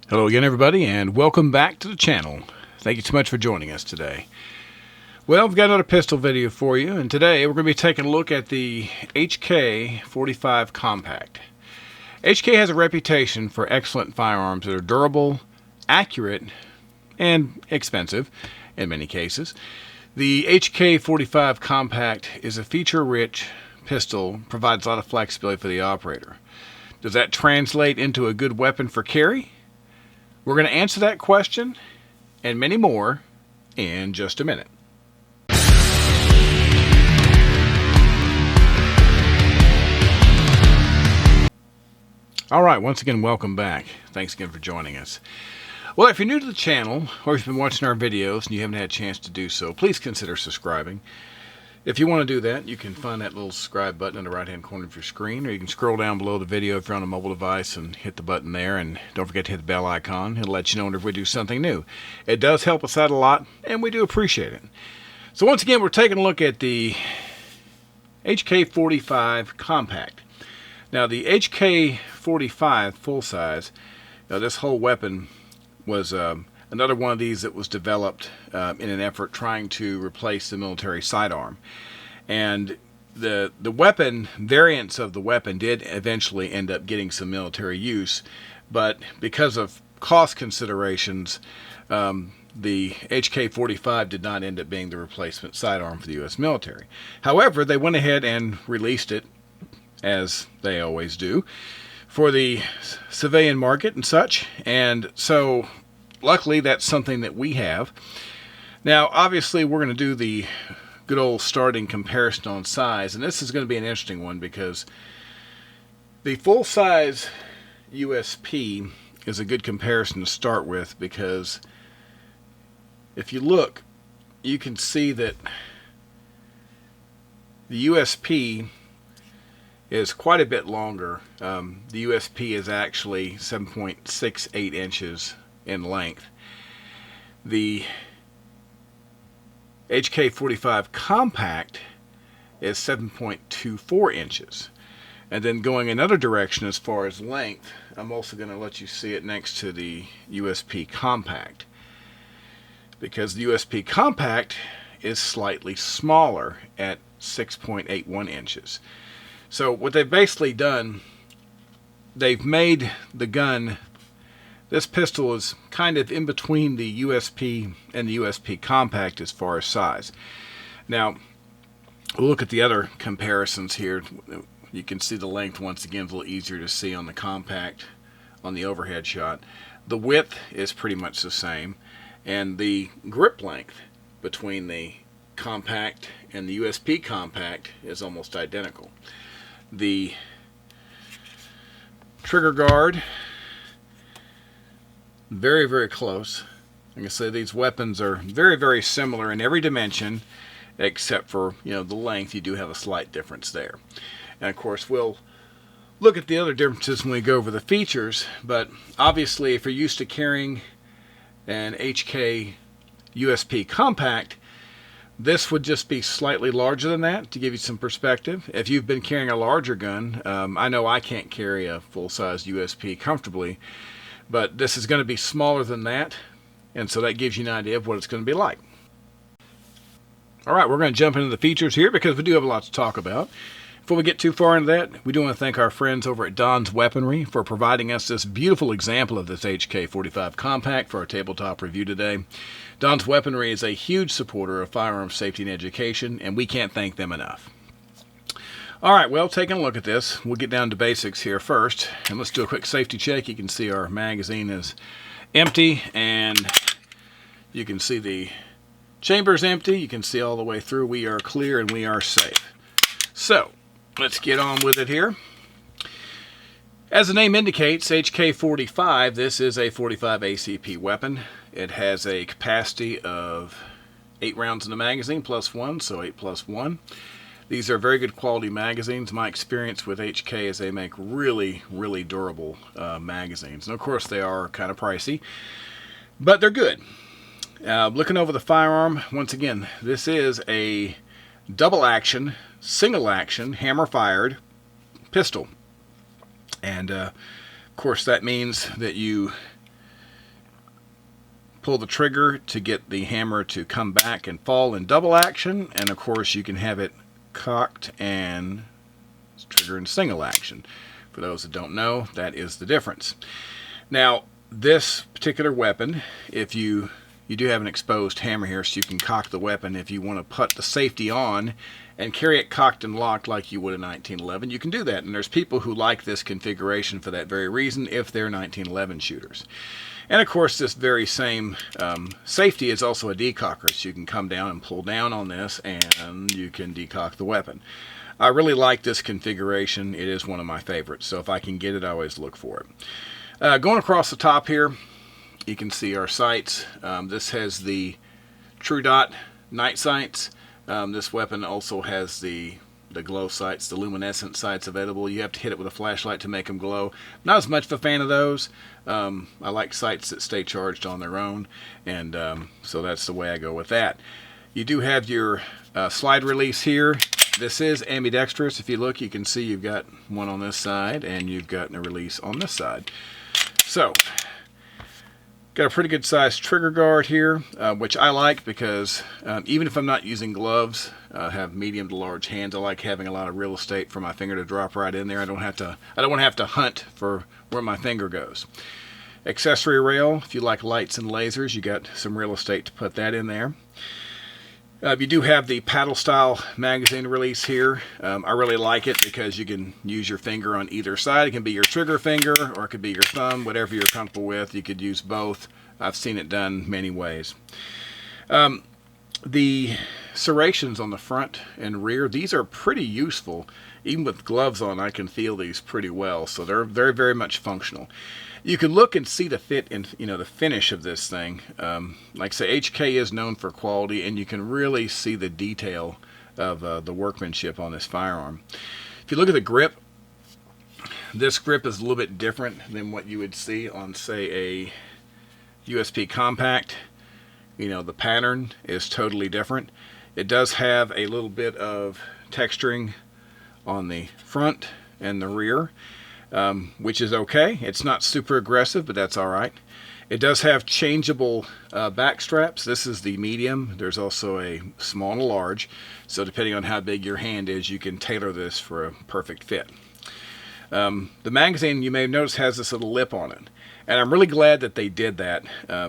Hello again, everybody, and welcome back to the channel. Thank you so much for joining us today. Well, we've got another pistol video for you, and today we're going to be taking a look at the HK45 Compact. HK has a reputation for excellent firearms that are durable, accurate, and expensive in many cases. The HK45 Compact is a feature-rich pistol, provides a lot of flexibility for the operator. Does that translate into a good weapon for carry? We're going to answer that question and many more in just a minute. All right, once again, welcome back. Thanks again for joining us. Well, if you're new to the channel or if you've been watching our videos and you haven't had a chance to do so, please consider subscribing. If you want to do that, you can find that little subscribe button in the right-hand corner of your screen, or you can scroll down below the video if you're on a mobile device and hit the button there, and don't forget to hit the bell icon. It'll let you know whenever we do something new. It does help us out a lot, and we do appreciate it. So once again, we're taking a look at the HK45 Compact. Now, the HK45 full-size, this whole weapon was another one of these that was developed in an effort trying to replace the military sidearm. And the weapon, variants of the weapon did eventually end up getting some military use, but because of cost considerations, the HK45 did not end up being the replacement sidearm for the U.S. military. However, they went ahead and released it, as they always do, for the civilian market and such, and so luckily that's something that we have. Now obviously we're going to do the good old starting comparison on size, and this is going to be an interesting one because the full-size USP is a good comparison to start with, because if you look, you can see that the USP is quite a bit longer. The USP is actually 7.68 inches in length. The HK45 Compact is 7.24 inches. And then going another direction as far as length, I'm also going to let you see it next to the USP Compact, because the USP Compact is slightly smaller at 6.81 inches. So what they've basically done, they've made the gun, this pistol is kind of in between the USP and the USP Compact as far as size. Now, we'll look at the other comparisons here. You can see the length once again is a little easier to see on the Compact on the overhead shot. The width is pretty much the same, and the grip length between the Compact and the USP Compact is almost identical. The trigger guard, very, very close. Like I say, these weapons are very, very similar in every dimension, except for, the length. You do have a slight difference there. And of course, we'll look at the other differences when we go over the features, but obviously if you're used to carrying an HK USP Compact, this would just be slightly larger than that, to give you some perspective. If you've been carrying a larger gun, I know I can't carry a full-size USP comfortably, but this is going to be smaller than that, and so that gives you an idea of what it's going to be like. All right, we're going to jump into the features here because we do have a lot to talk about. Before we get too far into that, we do want to thank our friends over at Don's Weaponry for providing us this beautiful example of this HK45 Compact for our tabletop review today. Don's Weaponry is a huge supporter of firearms safety and education, and we can't thank them enough. All right, well, taking a look at this, we'll get down to basics here first, and let's do a quick safety check. You can see our magazine is empty, and you can see the chamber is empty. You can see all the way through. We are clear and we are safe. So, let's get on with it here. As the name indicates, HK45, this is a 45 ACP weapon. It has a capacity of 8 rounds in the magazine plus 1, so 8 plus 1. These are very good quality magazines. My experience with HK is they make really, really durable magazines. And of course they are kind of pricey, but they're good. Looking over the firearm, once again, this is a double action, single action, hammer fired pistol. And of course that means that you pull the trigger to get the hammer to come back and fall in double action, and of course you can have it cocked and trigger in single action. For those that don't know, that is the difference. Now, this particular weapon, if you do have an exposed hammer here, so you can cock the weapon if you want to put the safety on and carry it cocked and locked like you would a 1911, you can do that. And there's people who like this configuration for that very reason if they're 1911 shooters. And of course, this very same safety is also a decocker, so you can come down and pull down on this and you can decock the weapon. I really like this configuration. It is one of my favorites, so if I can get it, I always look for it. Going across the top here, you can see our sights. This has the True Dot night sights. This weapon also has the glow sights, the luminescent sights available. You have to hit it with a flashlight to make them glow. Not as much of a fan of those. I like sights that stay charged on their own, and so that's the way I go with that. You do have your slide release here. This is ambidextrous. If you look, you can see you've got one on this side and you've got a release on this side. So, got a pretty good sized trigger guard here, which I like because even if I'm not using gloves, I have medium to large hands. I like having a lot of real estate for my finger to drop right in there. I don't want to have to hunt for where my finger goes. Accessory rail, if you like lights and lasers, you got some real estate to put that in there. You do have the paddle style magazine release here. I really like it because you can use your finger on either side. It can be your trigger finger or it could be your thumb, whatever you're comfortable with. You could use both. I've seen it done many ways. The serrations on the front and rear, these are pretty useful. Even with gloves on, I can feel these pretty well, so they're very, very much functional. You can look and see the fit and the finish of this thing. Like I say, HK is known for quality, and you can really see the detail of the workmanship on this firearm. If you look at the grip, this grip is a little bit different than what you would see on, say, a USP Compact. The pattern is totally different. It does have a little bit of texturing on the front and the rear, which is okay. It's not super aggressive, but that's all right. It does have changeable back straps. This is the medium. There's also a small and a large, so depending on how big your hand is, you can tailor this for a perfect fit. The magazine, you may have noticed, has this little lip on it, and I'm really glad that they did that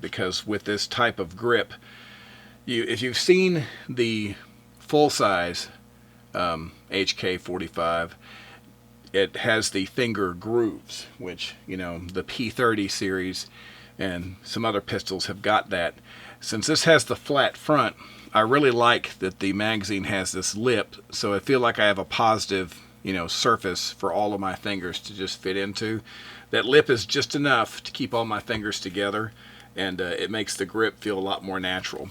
because with this type of grip, if you've seen the full-size HK45, it has the finger grooves, which, the P30 series and some other pistols have got that. Since this has the flat front, I really like that the magazine has this lip, so I feel like I have a positive, surface for all of my fingers to just fit into. That lip is just enough to keep all my fingers together, and it makes the grip feel a lot more natural.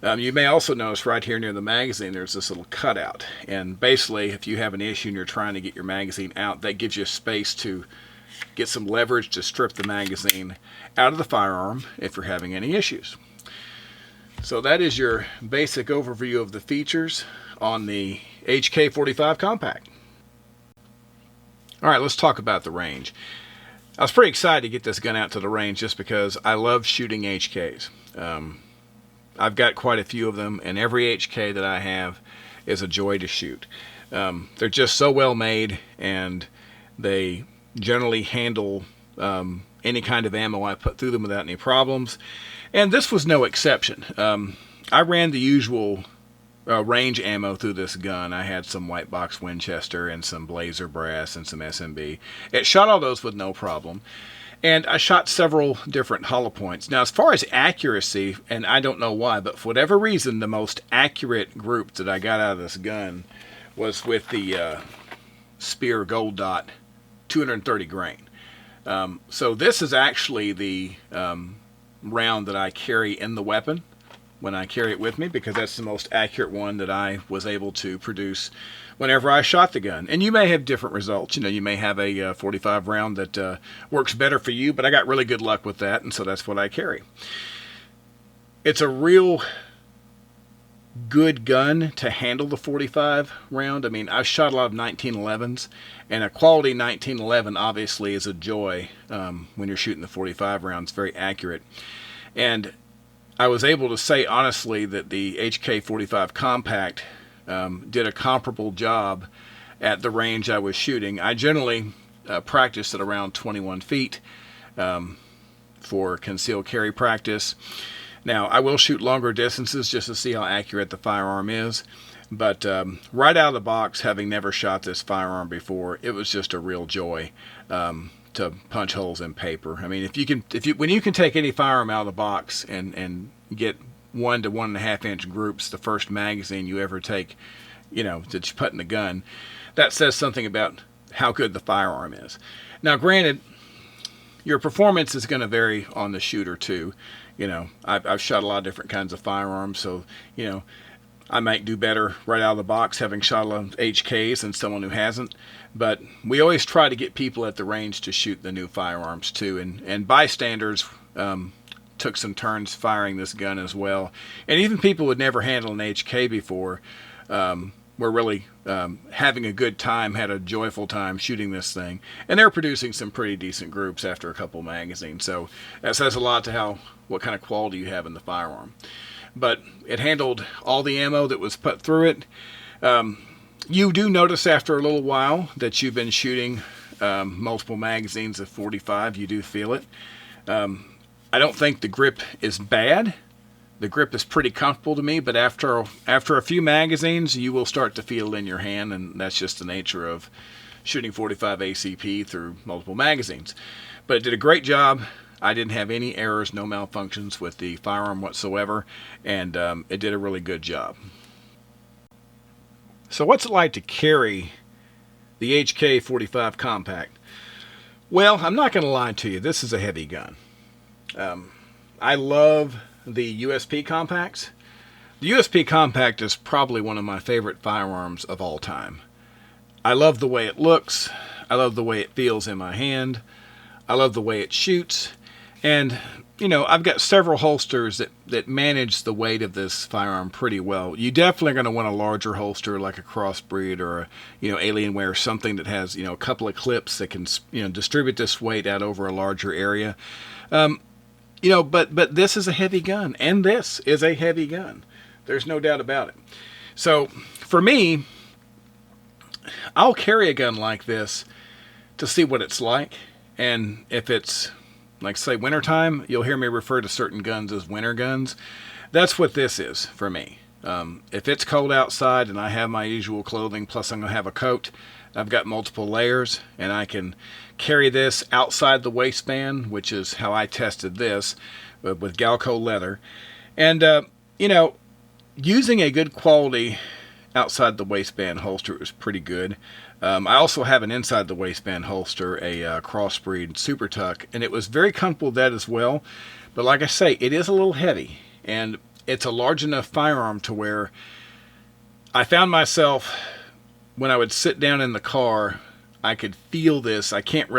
You may also notice right here near the magazine there's this little cutout, and basically if you have an issue and you're trying to get your magazine out, that gives you space to get some leverage to strip the magazine out of the firearm if you're having any issues. So that is your basic overview of the features on the HK45 Compact. Alright, let's talk about the range. I was pretty excited to get this gun out to the range just because I love shooting HKs. I've got quite a few of them, and every HK that I have is a joy to shoot. They're just so well made, and they generally handle any kind of ammo I put through them without any problems. And this was no exception. I ran the usual range ammo through this gun. I had some white box Winchester and some Blazer brass and some SMB. It shot all those with no problem. And I shot several different hollow points. Now, as far as accuracy, and I don't know why, but for whatever reason, the most accurate group that I got out of this gun was with the Speer Gold Dot 230 grain. So this is actually the round that I carry in the weapon when I carry it with me, because that's the most accurate one that I was able to produce whenever I shot the gun. And you may have different results. You may have a 45 round that works better for you, but I got really good luck with that, and so that's what I carry. It's a real good gun to handle the 45 round. I mean, I've shot a lot of 1911s, and a quality 1911 obviously is a joy when you're shooting the 45 rounds. Very accurate. And I was able to say honestly that the HK45 Compact did a comparable job at the range I was shooting. I generally practice at around 21 feet for concealed carry practice. Now, I will shoot longer distances just to see how accurate the firearm is. But right out of the box, having never shot this firearm before, it was just a real joy to punch holes in paper. I mean, when you can take any firearm out of the box and get 1 to 1.5 inch groups, the first magazine you ever take, that you put in the gun, that says something about how good the firearm is. Now, granted, your performance is going to vary on the shooter too. I've shot a lot of different kinds of firearms, so I might do better right out of the box having shot a lot of HKs than someone who hasn't. But we always try to get people at the range to shoot the new firearms too. And bystanders took some turns firing this gun as well. And even people who had never handled an HK before were really having a good time, had a joyful time shooting this thing. And they're producing some pretty decent groups after a couple magazines. So that says a lot to what kind of quality you have in the firearm. But it handled all the ammo that was put through it. You do notice after a little while that you've been shooting multiple magazines of 45. You do feel it. I don't think the grip is bad. The grip is pretty comfortable to me, but after a few magazines, you will start to feel it in your hand, and that's just the nature of shooting 45 ACP through multiple magazines. But it did a great job. I didn't have any errors, no malfunctions with the firearm whatsoever, and it did a really good job. So what's it like to carry the HK45 Compact? Well, I'm not going to lie to you. This is a heavy gun. I love the USP Compacts. The USP Compact is probably one of my favorite firearms of all time. I love the way it looks. I love the way it feels in my hand. I love the way it shoots. And, I've got several holsters that manage the weight of this firearm pretty well. You definitely are going to want a larger holster like a Crossbreed or Alienware, something that has, a couple of clips that can, distribute this weight out over a larger area. But this is a heavy gun, and this is a heavy gun. There's no doubt about it. So, for me, I'll carry a gun like this to see what it's like. And if it's, like say, wintertime, you'll hear me refer to certain guns as winter guns. That's what this is for me. If it's cold outside and I have my usual clothing, plus I'm going to have a coat, I've got multiple layers, and I can carry this outside the waistband, which is how I tested this with Galco leather. And, using a good quality outside the waistband holster is pretty good. I also have an inside the waistband holster, a Crossbreed Super Tuck, and it was very comfortable with that as well. But like I say, it is a little heavy, and it's a large enough firearm to where I found myself, when I would sit down in the car, I could feel this. You can't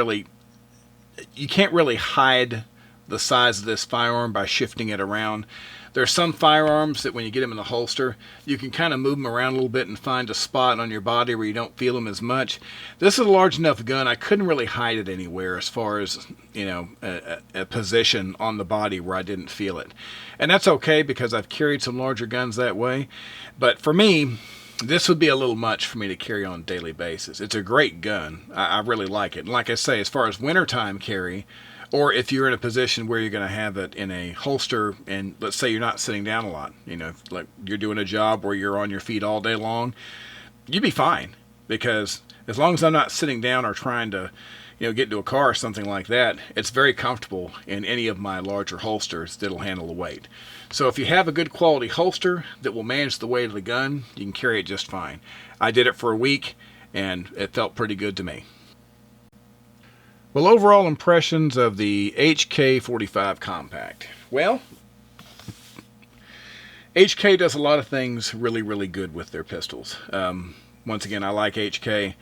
really hide the size of this firearm by shifting it around. There are some firearms that when you get them in the holster, you can kind of move them around a little bit and find a spot on your body where you don't feel them as much. This is a large enough gun, I couldn't really hide it anywhere as far as, a position on the body where I didn't feel it. And that's okay because I've carried some larger guns that way. But for me, this would be a little much for me to carry on a daily basis. It's a great gun. I really like it. And like I say, as far as wintertime carry, or if you're in a position where you're going to have it in a holster, and let's say you're not sitting down a lot, like you're doing a job where you're on your feet all day long, you'd be fine. Because as long as I'm not sitting down or trying to, get into a car or something like that, it's very comfortable in any of my larger holsters that'll handle the weight. So if you have a good quality holster that will manage the weight of the gun, you can carry it just fine. I did it for a week, and it felt pretty good to me. Well, overall impressions of the HK45 Compact. Well, HK does a lot of things really, really good with their pistols. Once again, I like HK.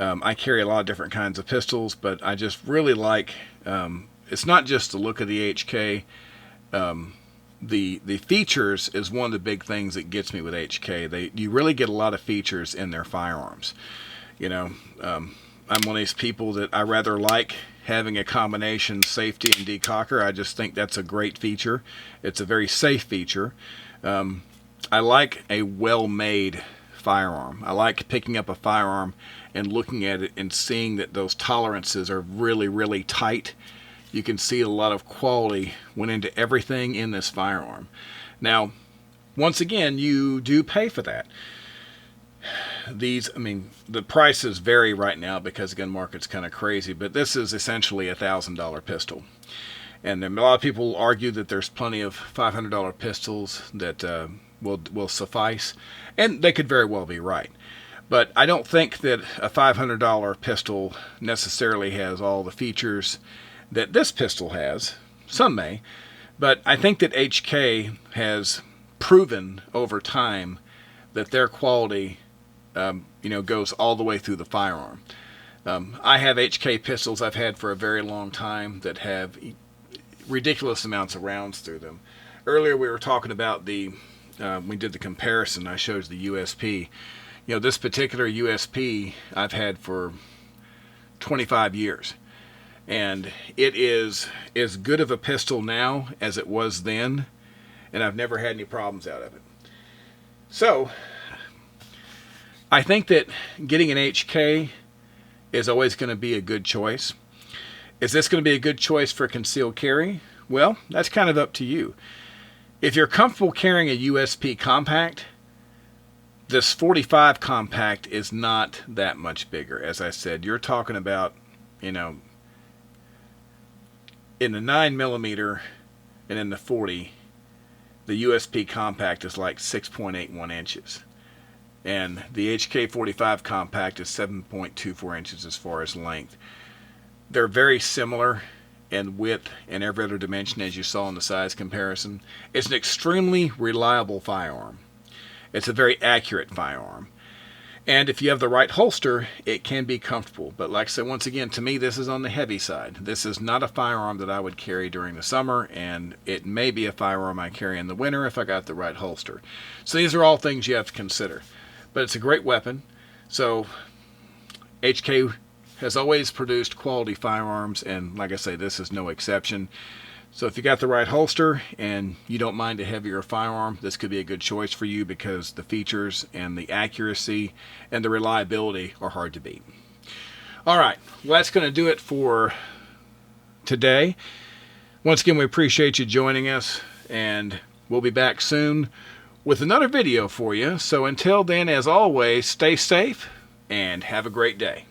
I carry a lot of different kinds of pistols, but I just really like, it's not just the look of the HK. The features is one of the big things that gets me with HK. You really get a lot of features in their firearms. I'm one of these people that I rather like having a combination safety and decocker. I just think that's a great feature. It's a very safe feature. I like a well-made firearm. I like picking up a firearm and looking at it and seeing that those tolerances are really, really tight. You can see a lot of quality went into everything in this firearm. Now, once again, you do pay for that. The prices vary right now because the gun market's kind of crazy, but this is essentially a $1,000 pistol. And a lot of people argue that there's plenty of $500 pistols that will suffice, and they could very well be right. But I don't think that a $500 pistol necessarily has all the features that this pistol has. Some may, but I think that HK has proven over time that their quality goes all the way through the firearm. I have HK pistols I've had for a very long time that have ridiculous amounts of rounds through them. Earlier we were talking about we did the comparison. I showed the USP. This particular USP I've had for 25 years. And it is as good of a pistol now as it was then. And I've never had any problems out of it. So, I think that getting an HK is always going to be a good choice. Is this going to be a good choice for concealed carry? Well, that's kind of up to you. If you're comfortable carrying a USP compact, this 45 compact is not that much bigger. As I said, you're talking about, in the 9mm and in the 40, the USP compact is like 6.81 inches. And the HK45 compact is 7.24 inches as far as length. They're very similar in width and every other dimension, as you saw in the size comparison. It's an extremely reliable firearm. It's a very accurate firearm. And if you have the right holster, it can be comfortable. But like I said, once again, to me, this is on the heavy side. This is not a firearm that I would carry during the summer, and it may be a firearm I carry in the winter if I got the right holster. So these are all things you have to consider. But it's a great weapon. So HK has always produced quality firearms, and like I say, this is no exception. So if you got the right holster and you don't mind a heavier firearm, this could be a good choice for you because the features and the accuracy and the reliability are hard to beat. All right, well, that's going to do it for today. Once again, we appreciate you joining us, and we'll be back soon with another video for you. So until then, as always, stay safe and have a great day.